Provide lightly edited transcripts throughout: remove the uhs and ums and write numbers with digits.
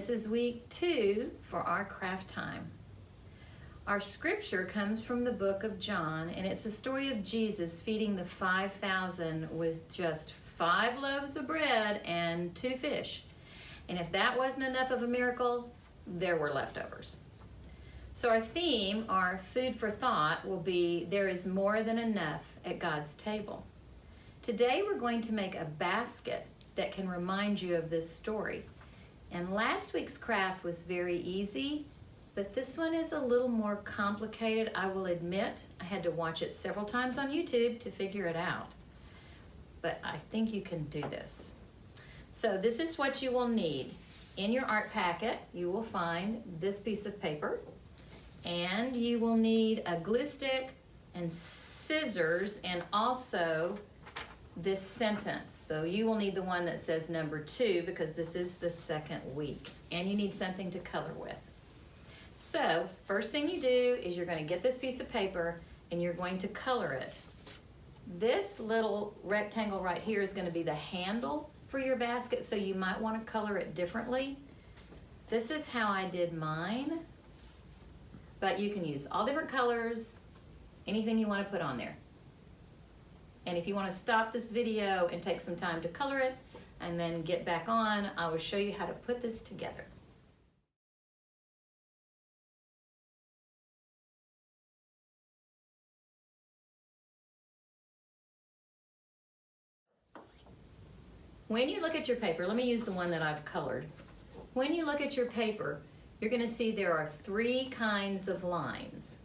this is week 2 for our craft time. Our scripture comes from the book of John, and it's the story of Jesus feeding the 5,000 with just 5 loaves of bread and 2 fish. And if that wasn't enough of a miracle, there were leftovers. So our theme, our food for thought, will be there is more than enough at God's table. Today we're going to make a basket that can remind you of this story. And last week's craft was very easy, but this one is a little more complicated, I will admit. I had to watch it several times on YouTube to figure it out. But I think you can do this. So this is what you will need. In your art packet, you will find this piece of paper, and you will need a glue stick and scissors, and also this sentence. So you will need the one that says number 2 because this is the second week, and you need something to color with. So first thing you do is you're going to get this piece of paper and you're going to color it. This little rectangle right here is going to be the handle for your basket, so you might want to color it differently. This is how I did mine, but you can use all different colors, anything you want to put on there. And if you want to stop this video and take some time to color it and then get back on, I will show you how to put this together. When you look at your paper, let me use the one that I've colored. When you look at your paper, you're going to see there are 3 kinds of lines.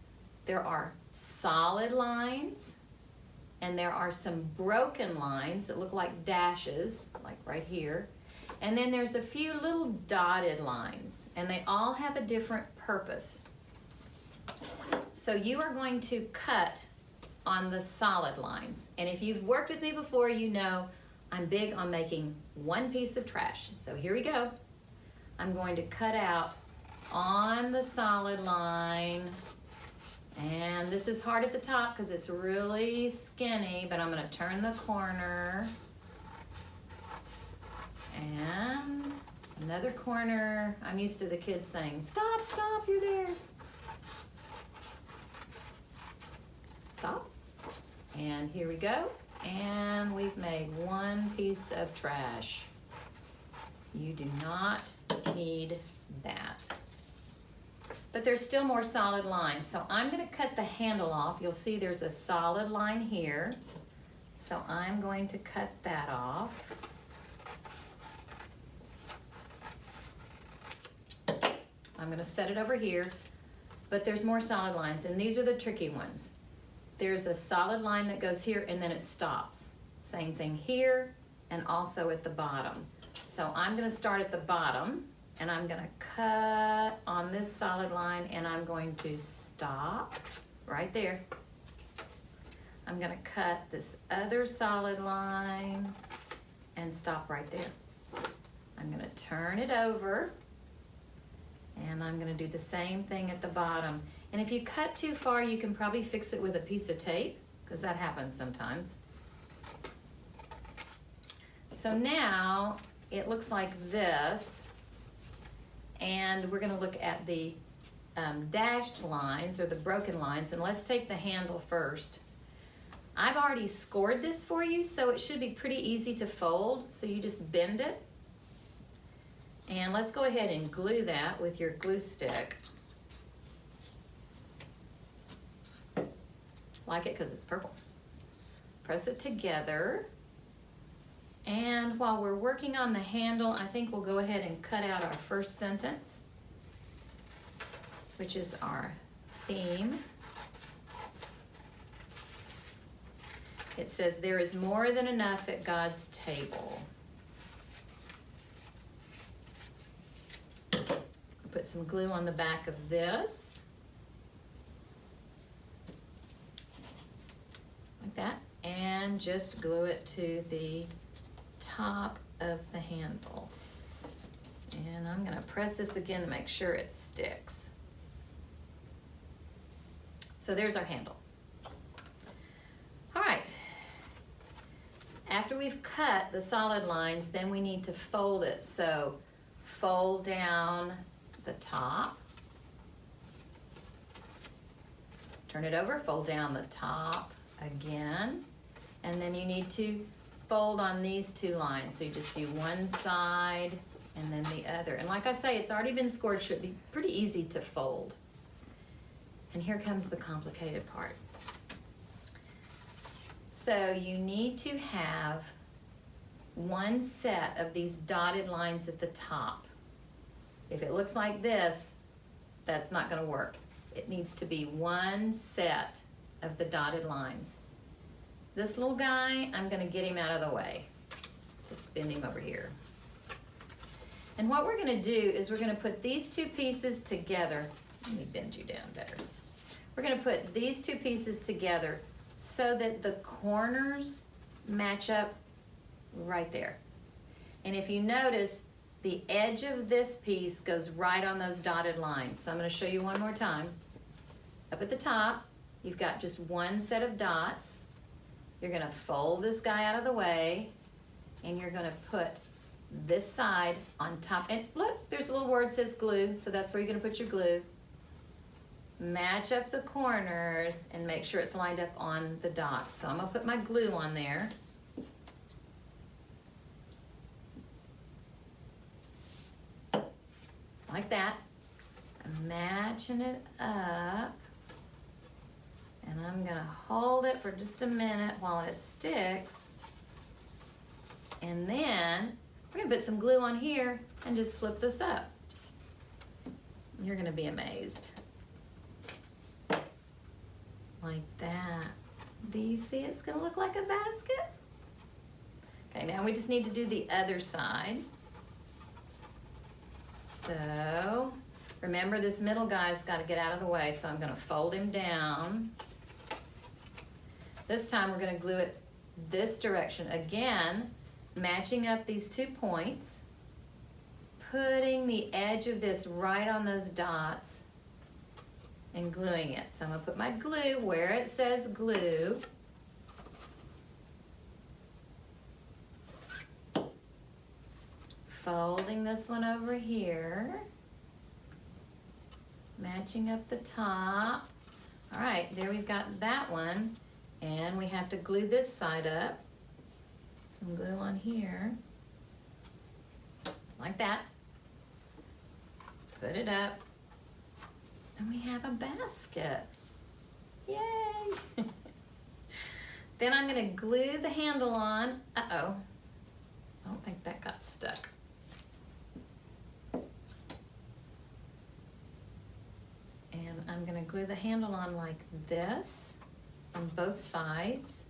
There are solid lines, and there are some broken lines that look like dashes, like right here. And then there's a few little dotted lines, and they all have a different purpose. So you are going to cut on the solid lines. And if you've worked with me before, you know I'm big on making one piece of trash. So here we go. I'm going to cut out on the solid line, and this is hard at the top because it's really skinny, but I'm going to turn the corner, and another corner. I'm used to the kids saying, stop, stop, you're there. Stop. And here we go. And we've made one piece of trash. You do not need that. But there's still more solid lines. So I'm going to cut the handle off. You'll see there's a solid line here. So I'm going to cut that off. I'm going to set it over here. But there's more solid lines, and these are the tricky ones. There's a solid line that goes here and then it stops. Same thing here and also at the bottom. So I'm going to start at the bottom, and I'm going to cut on this solid line, and I'm going to stop right there. I'm going to cut this other solid line and stop right there. I'm going to turn it over, and I'm going to do the same thing at the bottom. And if you cut too far, you can probably fix it with a piece of tape, because that happens sometimes. So now it looks like this, and we're going to look at the dashed lines, or the broken lines, and let's take the handle first. I've already scored this for you, so it should be pretty easy to fold. So you just bend it, and let's go ahead and glue that with your glue stick. Like it because it's purple. Press it together. And while we're working on the handle, I think we'll go ahead and cut out our first sentence, which is our theme. It says, there is more than enough at God's table. I'll put some glue on the back of this. Like that. And just glue it to the top of the handle. And I'm going to press this again to make sure it sticks. So there's our handle. All right. After we've cut the solid lines, then we need to fold it. So fold down the top. Turn it over, fold down the top again. And then you need to fold on these two lines. So you just do one side and then the other. And like I say, it's already been scored, should be pretty easy to fold. And here comes the complicated part. So you need to have one set of these dotted lines at the top. If it looks like this, that's not going to work. It needs to be one set of the dotted lines. This little guy, I'm going to get him out of the way. Just bend him over here. And what we're going to do is we're going to put these two pieces together. Let me bend you down better. We're going to put these two pieces together so that the corners match up right there. And if you notice, the edge of this piece goes right on those dotted lines. So I'm going to show you one more time. Up at the top, you've got just one set of dots. You're going to fold this guy out of the way, and you're going to put this side on top. And look, there's a little word that says glue, so that's where you're going to put your glue. Match up the corners and make sure it's lined up on the dots. So I'm going to put my glue on there. Like that. I'm matching it up. And I'm going to hold it for just a minute while it sticks. And then we're going to put some glue on here and just flip this up. You're going to be amazed. Like that. Do you see it's going to look like a basket? Okay, now we just need to do the other side. So, remember this middle guy's got to get out of the way, so I'm going to fold him down. This time we're going to glue it this direction. Again, matching up these 2 points, putting the edge of this right on those dots, and gluing it. So I'm going to put my glue where it says glue. Folding this one over here. Matching up the top. All right, there we've got that one. And we have to glue this side up. Some glue on here. Like that. Put it up. And we have a basket. Yay! Then I'm going to glue the handle on. Uh-oh. I don't think that got stuck. And I'm going to glue the handle on like this on both sides.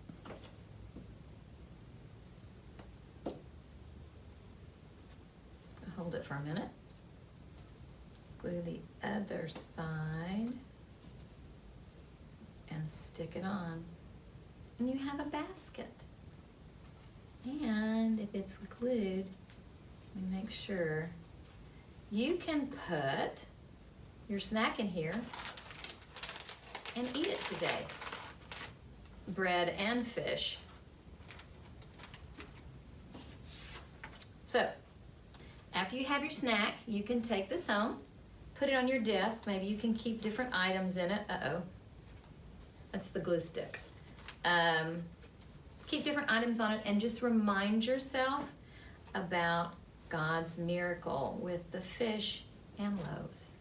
Hold it for a minute. Glue the other side and stick it on. And you have a basket. And if it's glued, let me make sure. You can put your snack in here and eat it today. Bread and fish. So, after you have your snack, you can take this home, put it on your desk. Maybe you can keep different items in it. Uh-oh. That's the glue stick. Keep different items on it and just remind yourself about God's miracle with the fish and loaves.